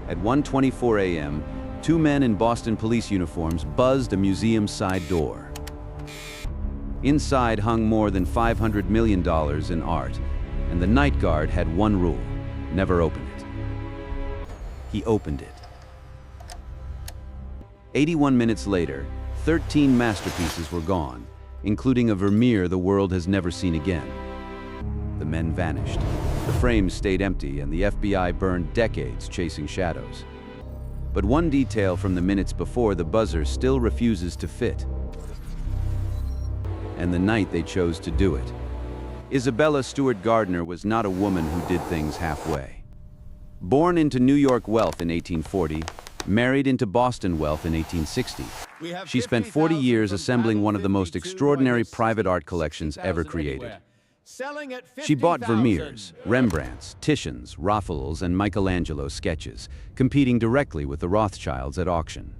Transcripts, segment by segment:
At 1:24 a.m., two men in Boston police uniforms buzzed a museum's side door. Inside hung more than $500 million in art, and the night guard had one rule: never open it. He opened it. 81 minutes later, 13 masterpieces were gone, including a Vermeer the world has never seen again. The men vanished. The frames stayed empty, and the FBI burned decades chasing shadows. But one detail from the minutes before the buzzer still refuses to fit. And the night they chose to do it. Isabella Stewart Gardner was not a woman who did things halfway. Born into New York wealth in 1840, married into Boston wealth in 1860, she spent 40 years assembling one of the most extraordinary private art collections ever created. She bought Vermeers, Rembrandts, Titians, Raphaels, and Michelangelo's sketches, competing directly with the Rothschilds at auction.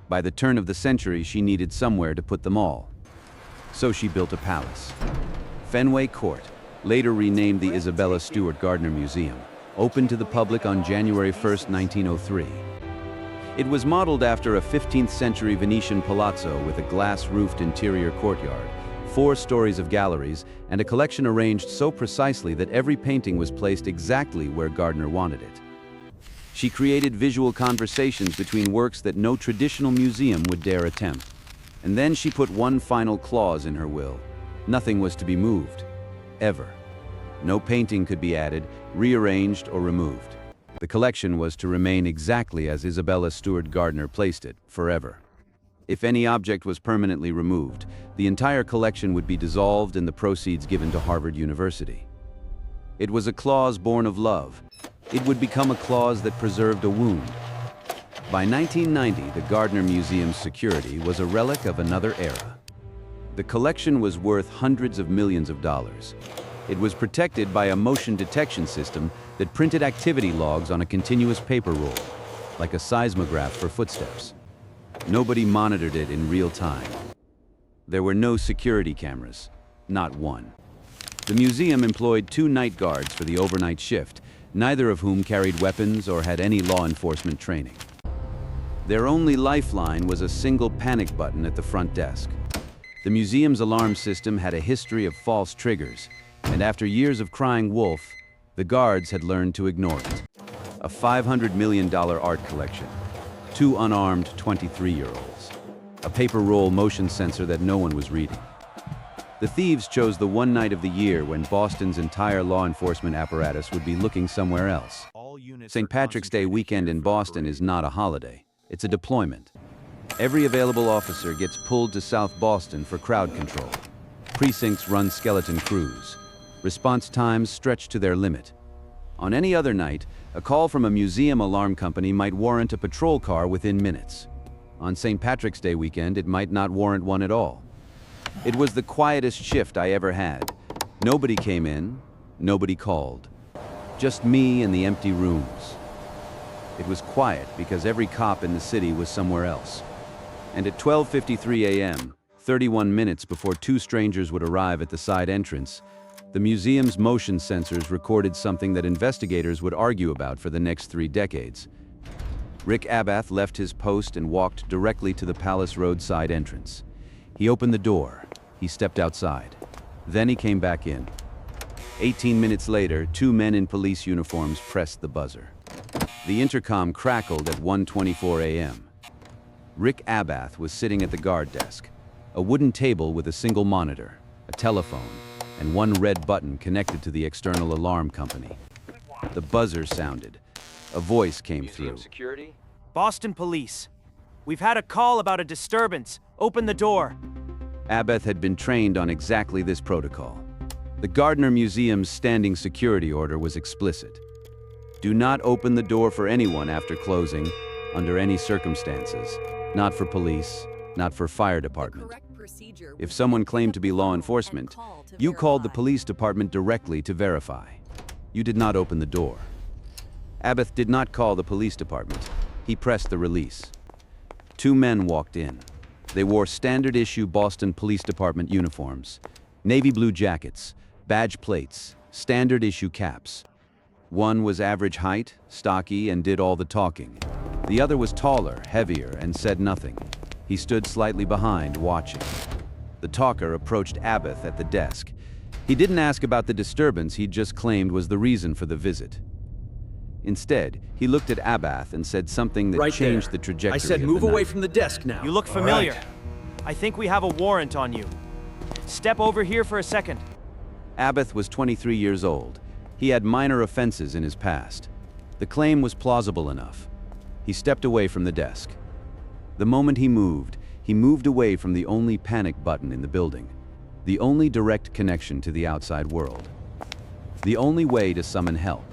By the turn of the century, she needed somewhere to put them all. So she built a palace. Fenway Court, later renamed the Isabella Stewart Gardner Museum, opened to the public on January 1, 1903. It was modeled after a 15th-century Venetian palazzo with a glass-roofed interior courtyard, 4 stories of galleries, and a collection arranged so precisely that every painting was placed exactly where Gardner wanted it. She created visual conversations between works that no traditional museum would dare attempt. And then she put one final clause in her will. Nothing was to be moved, ever. No painting could be added, rearranged, or removed. The collection was to remain exactly as Isabella Stewart Gardner placed it, forever. If any object was permanently removed, the entire collection would be dissolved and the proceeds given to Harvard University. It was a clause born of love. It would become a clause that preserved a wound. By 1990, the Gardner Museum's security was a relic of another era. The collection was worth hundreds of millions of dollars. It was protected by a motion detection system that printed activity logs on a continuous paper roll, like a seismograph for footsteps. Nobody monitored it in real time. There were no security cameras, not one. The museum employed 2 night guards for the overnight shift, neither of whom carried weapons or had any law enforcement training. Their only lifeline was a single panic button at the front desk. The museum's alarm system had a history of false triggers, and after years of crying wolf, the guards had learned to ignore it. A $500 million art collection, 2 unarmed 23-year-olds, a paper roll motion sensor that no one was reading. The thieves chose the one night of the year when Boston's entire law enforcement apparatus would be looking somewhere else. St. Patrick's Day weekend in Boston is not a holiday. It's a deployment. Every available officer gets pulled to South Boston for crowd control. Precincts run skeleton crews. Response times stretch to their limit. On any other night, a call from a museum alarm company might warrant a patrol car within minutes. On St. Patrick's Day weekend, it might not warrant one at all. It was the quietest shift I ever had. Nobody came in, nobody called. Just me and the empty rooms. It was quiet because every cop in the city was somewhere else. And at 12:53 a.m., 31 minutes before 2 strangers would arrive at the side entrance, the museum's motion sensors recorded something that investigators would argue about for the next 3 decades. Rick Abath left his post and walked directly to the Palace Road side entrance. He opened the door. He stepped outside. Then he came back in. 18 minutes later, 2 men in police uniforms pressed the buzzer. The intercom crackled at 1:24 a.m. Rick Abath was sitting at the guard desk, a wooden table with a single monitor, a telephone, and 1 red button connected to the external alarm company. The buzzer sounded. A voice came through. Security? Boston Police. We've had a call about a disturbance. Open the door. Abath had been trained on exactly this protocol. The Gardner Museum's standing security order was explicit. Do not open the door for anyone after closing, under any circumstances. Not for police, not for fire department. If someone claimed to be law enforcement, you called the police department directly to verify. You did not open the door. Abath did not call the police department. He pressed the release. 2 men walked in. They wore standard-issue Boston Police Department uniforms, navy blue jackets, badge plates, standard-issue caps. One was average height, stocky, and did all the talking. The other was taller, heavier, and said nothing. He stood slightly behind, watching. The talker approached Abath at the desk. He didn't ask about the disturbance he'd just claimed was the reason for the visit. Instead, he looked at Abath and said something that changed the trajectory. I said of move the away night. from the desk now. You look familiar. I think we have a warrant on you. Step over here for a second. Abath was 23 years old. He had minor offenses in his past. The claim was plausible enough. He stepped away from the desk. The moment he moved away from the only panic button in the building, the only direct connection to the outside world, the only way to summon help.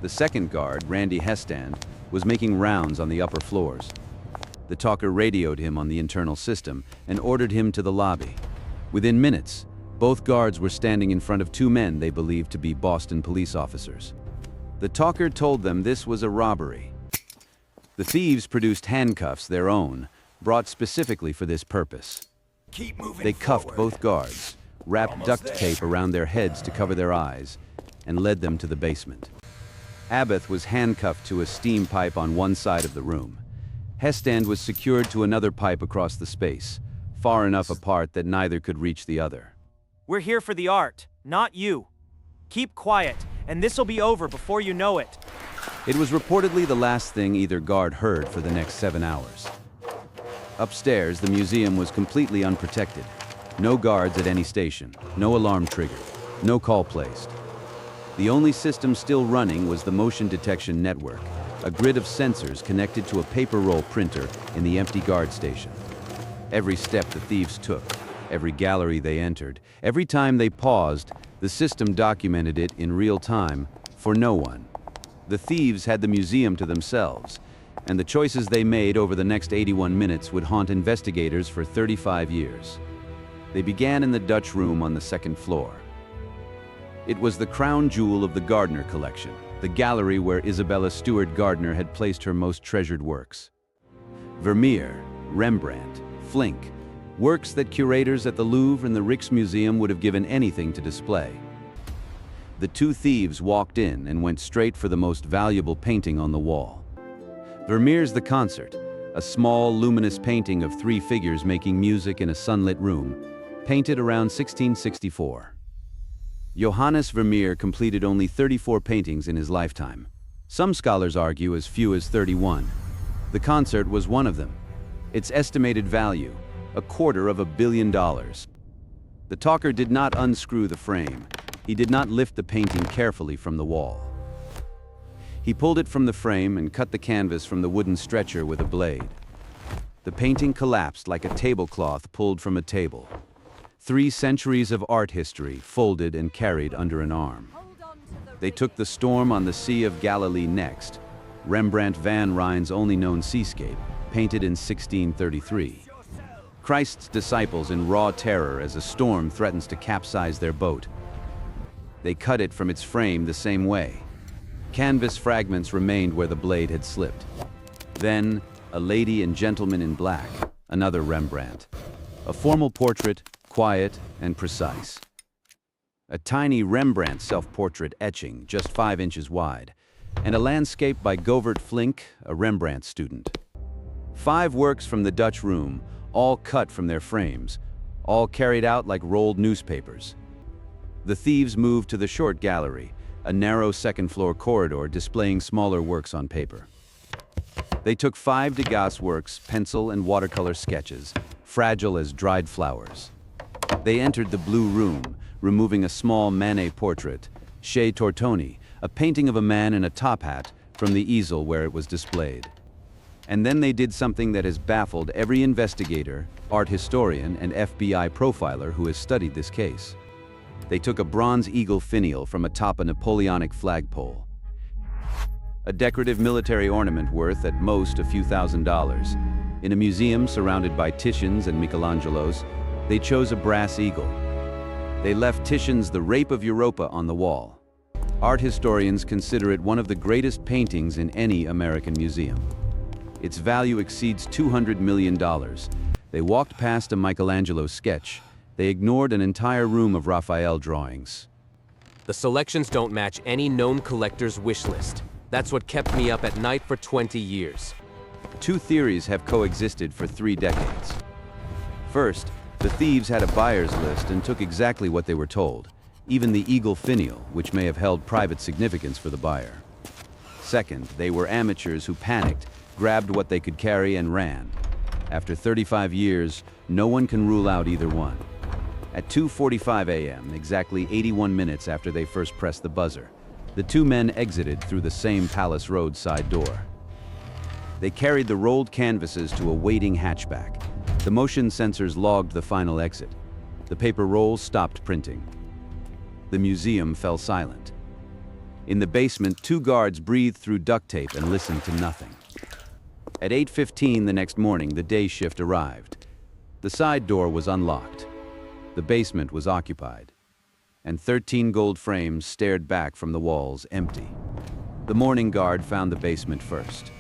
The second guard, Randy Hestand, was making rounds on the upper floors. The talker radioed him on the internal system and ordered him to the lobby. Within minutes, both guards were standing in front of two men they believed to be Boston police officers. The talker told them this was a robbery. The thieves produced handcuffs, their own, brought specifically for this purpose. They cuffed both guards, wrapped duct tape around their heads to cover their eyes, and led them to the basement. Abath was handcuffed to a steam pipe on one side of the room. Hestand was secured to another pipe across the space, far enough apart that neither could reach the other. We're here for the art, not you. Keep quiet, and this'll be over before you know it. It was reportedly the last thing either guard heard for the next 7 hours. Upstairs, the museum was completely unprotected. No guards at any station, no alarm triggered, no call placed. The only system still running was the motion detection network, a grid of sensors connected to a paper roll printer in the empty guard station. Every step the thieves took, every gallery they entered, every time they paused, the system documented it in real time for no one. The thieves had the museum to themselves, and the choices they made over the next 81 minutes would haunt investigators for 35 years. They began in the Dutch room on the second floor. It was the crown jewel of the Gardner collection, the gallery where Isabella Stewart Gardner had placed her most treasured works. Vermeer, Rembrandt, Flink, works that curators at the Louvre and the Rijksmuseum would have given anything to display. The two thieves walked in and went straight for the most valuable painting on the wall. Vermeer's The Concert, a small, luminous painting of three figures making music in a sunlit room, painted around 1664. Johannes Vermeer completed only 34 paintings in his lifetime. Some scholars argue as few as 31. The Concert was one of them. Its estimated value, $250 million. The talker did not unscrew the frame. He did not lift the painting carefully from the wall. He pulled it from the frame and cut the canvas from the wooden stretcher with a blade. The painting collapsed like a tablecloth pulled from a table. 3 centuries of art history folded and carried under an arm. They took the storm on the Sea of Galilee next, Rembrandt van Rijn's only known seascape, painted in 1633. Christ's disciples in raw terror as a storm threatens to capsize their boat. They cut it from its frame the same way. Canvas fragments remained where the blade had slipped. Then, A Lady and Gentleman in Black, another Rembrandt. A formal portrait, quiet and precise. A tiny Rembrandt self-portrait etching, just 5 inches wide, and a landscape by Govert Flink, a Rembrandt student. 5 works from the Dutch room, all cut from their frames, all carried out like rolled newspapers. The thieves moved to the short gallery, a narrow second-floor corridor displaying smaller works on paper. They took 5 Degas works, pencil and watercolor sketches, fragile as dried flowers. They entered the blue room, removing a small Manet portrait, Chez Tortoni, a painting of a man in a top hat, from the easel where it was displayed. And then they did something that has baffled every investigator, art historian, and FBI profiler who has studied this case. They took a bronze eagle finial from atop a Napoleonic flagpole. A decorative military ornament worth at most a few $1,000s. In a museum surrounded by Titians and Michelangelos, they chose a brass eagle. They left Titian's The Rape of Europa on the wall. Art historians consider it one of the greatest paintings in any American museum. Its value exceeds $200 million. They walked past a Michelangelo sketch. They ignored an entire room of Raphael drawings. The selections don't match any known collector's wish list. That's what kept me up at night for 20 years. Two theories have coexisted for 3 decades. First, the thieves had a buyer's list and took exactly what they were told, even the eagle finial, which may have held private significance for the buyer. Second, they were amateurs who panicked, grabbed what they could carry and ran. After 35 years, no one can rule out either one. At 2:45 a.m., exactly 81 minutes after they first pressed the buzzer, the two men exited through the same Palace Road side door. They carried the rolled canvases to a waiting hatchback. The motion sensors logged the final exit. The paper rolls stopped printing. The museum fell silent. In the basement, 2 guards breathed through duct tape and listened to nothing. At 8:15 the next morning, the day shift arrived. The side door was unlocked. The basement was occupied, and 13 gold frames stared back from the walls, empty. The morning guard found the basement first.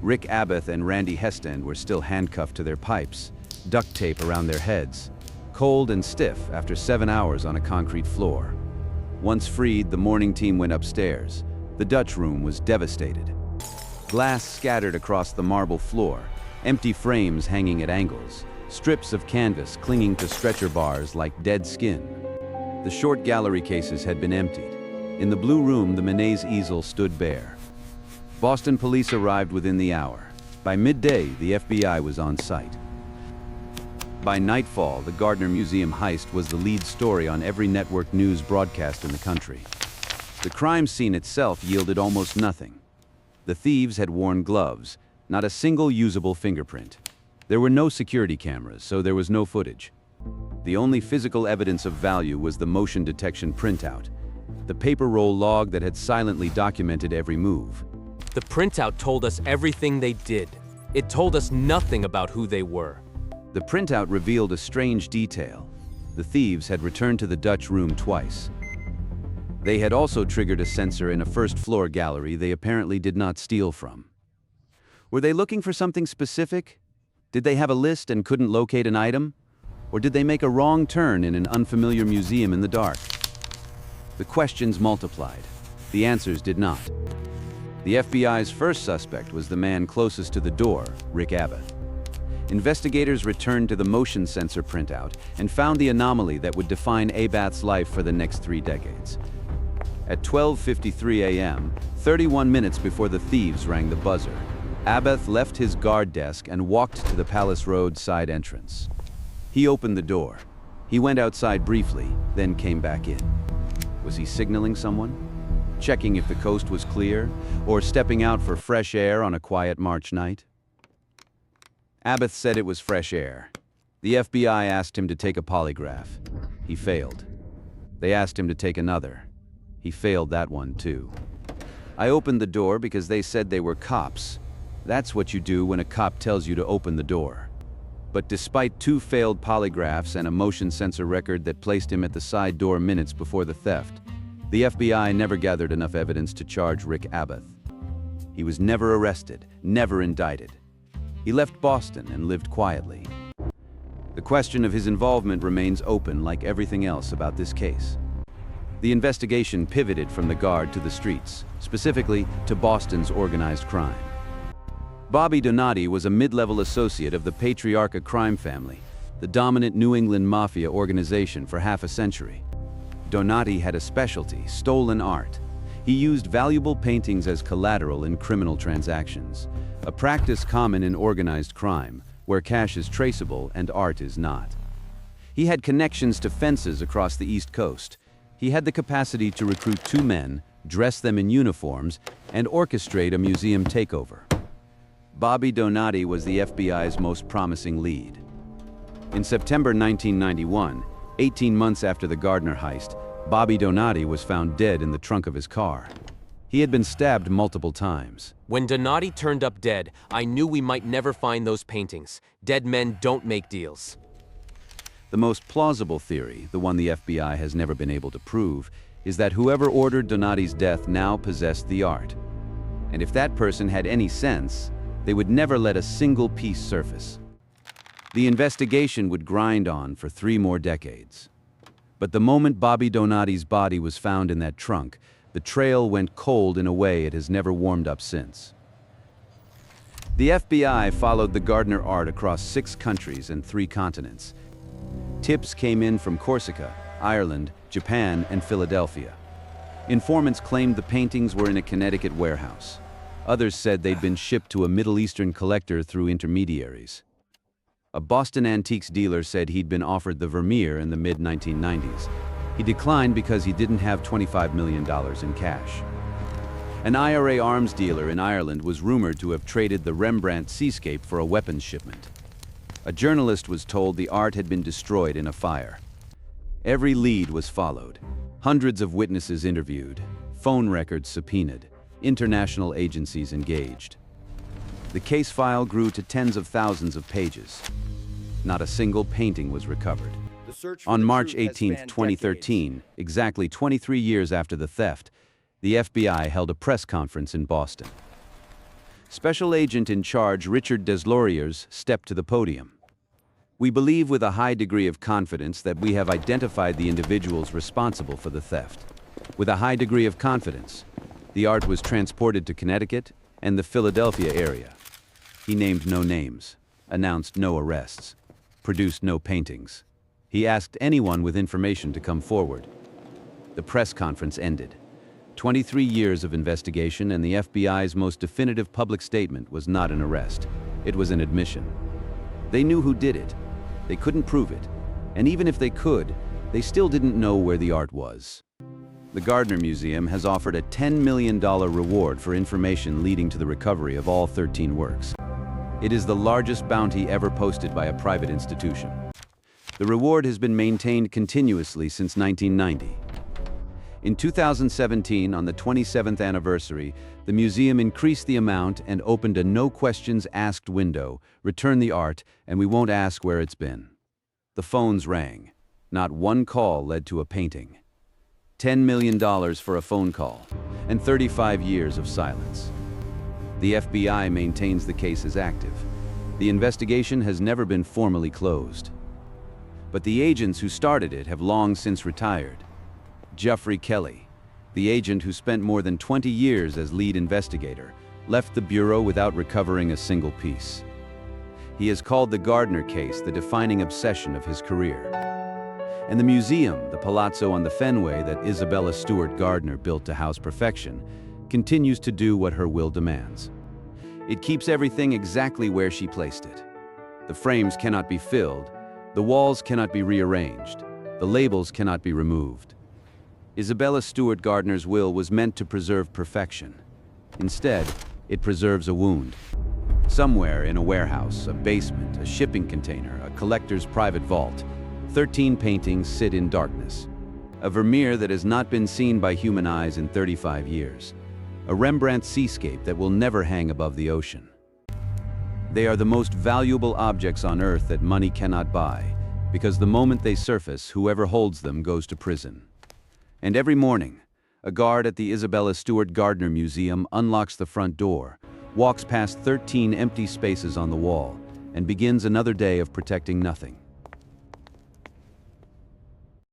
Rick Abath and Randy Hestend were still handcuffed to their pipes, duct tape around their heads, cold and stiff after 7 hours on a concrete floor. Once freed, the morning team went upstairs. The Dutch room was devastated. Glass scattered across the marble floor, empty frames hanging at angles, strips of canvas clinging to stretcher bars like dead skin. The short gallery cases had been emptied. In the blue room, the Manet's easel stood bare. Boston police arrived within the hour. By midday, the FBI was on site. By nightfall, the Gardner Museum heist was the lead story on every network news broadcast in the country. The crime scene itself yielded almost nothing. The thieves had worn gloves, not a single usable fingerprint. There were no security cameras, so there was no footage. The only physical evidence of value was the motion detection printout, the paper roll log that had silently documented every move. The printout told us everything they did. It told us nothing about who they were. The printout revealed a strange detail. The thieves had returned to the Dutch room twice. They had also triggered a sensor in a first-floor gallery they apparently did not steal from. Were they looking for something specific? Did they have a list and couldn't locate an item? Or did they make a wrong turn in an unfamiliar museum in the dark? The questions multiplied. The answers did not. The FBI's first suspect was the man closest to the door, Rick Abath. Investigators returned to the motion sensor printout and found the anomaly that would define Abath's life for the next 3 decades. At 12:53 a.m., 31 minutes before the thieves rang the buzzer, Abath left his guard desk and walked to the Palace Road side entrance. He opened the door. He went outside briefly, then came back in. Was he signaling someone? Checking if the coast was clear? Or stepping out for fresh air on a quiet March night? Abath said it was fresh air. The FBI asked him to take a polygraph. He failed. They asked him to take another. He failed that one too. I opened the door because they said they were cops. That's what you do when a cop tells you to open the door. But despite 2 failed polygraphs and a motion sensor record that placed him at the side door minutes before the theft, the FBI never gathered enough evidence to charge Rick Abath. He was never arrested, never indicted. He left Boston and lived quietly. The question of his involvement remains open like everything else about this case. The investigation pivoted from the guard to the streets, specifically to Boston's organized crime. Bobby Donati was a mid-level associate of the Patriarca crime family, the dominant New England mafia organization for half a century. Donati had a specialty, stolen art. He used valuable paintings as collateral in criminal transactions, a practice common in organized crime, where cash is traceable and art is not. He had connections to fences across the East Coast. He had the capacity to recruit 2 men, dress them in uniforms, and orchestrate a museum takeover. Bobby Donati was the FBI's most promising lead. In September 1991, 18 months after the Gardner heist, Bobby Donati was found dead in the trunk of his car. He had been stabbed multiple times. When Donati turned up dead, I knew we might never find those paintings. Dead men don't make deals. The most plausible theory, the one the FBI has never been able to prove, is that whoever ordered Donati's death now possessed the art. And if that person had any sense, they would never let a single piece surface. The investigation would grind on for 3 more decades. But the moment Bobby Donati's body was found in that trunk, the trail went cold in a way it has never warmed up since. The FBI followed the Gardner art across 6 countries and 3 continents. Tips came in from Corsica, Ireland, Japan, and Philadelphia. Informants claimed the paintings were in a Connecticut warehouse. Others said they'd been shipped to a Middle Eastern collector through intermediaries. A Boston antiques dealer said he'd been offered the Vermeer in the mid-1990s. He declined because he didn't have $25 million in cash. An IRA arms dealer in Ireland was rumored to have traded the Rembrandt seascape for a weapons shipment. A journalist was told the art had been destroyed in a fire. Every lead was followed. Hundreds of witnesses interviewed, phone records subpoenaed, international agencies engaged. The case file grew to tens of thousands of pages. Not a single painting was recovered. On March 18, 2013, exactly 23 years after the theft, the FBI held a press conference in Boston. Special agent in charge Richard Deslauriers stepped to the podium. "We believe with a high degree of confidence that we have identified the individuals responsible for the theft. With a high degree of confidence, the art was transported to Connecticut and the Philadelphia area." He named no names, announced no arrests, produced no paintings. He asked anyone with information to come forward. The press conference ended. 23 years of investigation, and the FBI's most definitive public statement was not an arrest. It was an admission. They knew who did it. They couldn't prove it. And even if they could, they still didn't know where the art was. The Gardner Museum has offered a $10 million reward for information leading to the recovery of all 13 works. It is the largest bounty ever posted by a private institution. The reward has been maintained continuously since 1990. In 2017, on the 27th anniversary, the museum increased the amount and opened a no-questions-asked window, "Return the art, and we won't ask where it's been." The phones rang. Not one call led to a painting. $10 million for a phone call, and 35 years of silence. The FBI maintains the case is active. The investigation has never been formally closed. But the agents who started it have long since retired. Geoffrey Kelly, the agent who spent more than 20 years as lead investigator, left the bureau without recovering a single piece. He has called the Gardner case the defining obsession of his career. And the museum, the palazzo on the Fenway that Isabella Stewart Gardner built to house perfection, continues to do what her will demands. It keeps everything exactly where she placed it. The frames cannot be filled, the walls cannot be rearranged, the labels cannot be removed. Isabella Stewart Gardner's will was meant to preserve perfection. Instead, it preserves a wound. Somewhere in a warehouse, a basement, a shipping container, a collector's private vault, 13 paintings sit in darkness. A Vermeer that has not been seen by human eyes in 35 years. A Rembrandt seascape that will never hang above the ocean. They are the most valuable objects on Earth that money cannot buy, because the moment they surface, whoever holds them goes to prison. And every morning, a guard at the Isabella Stewart Gardner Museum unlocks the front door, walks past 13 empty spaces on the wall, and begins another day of protecting nothing.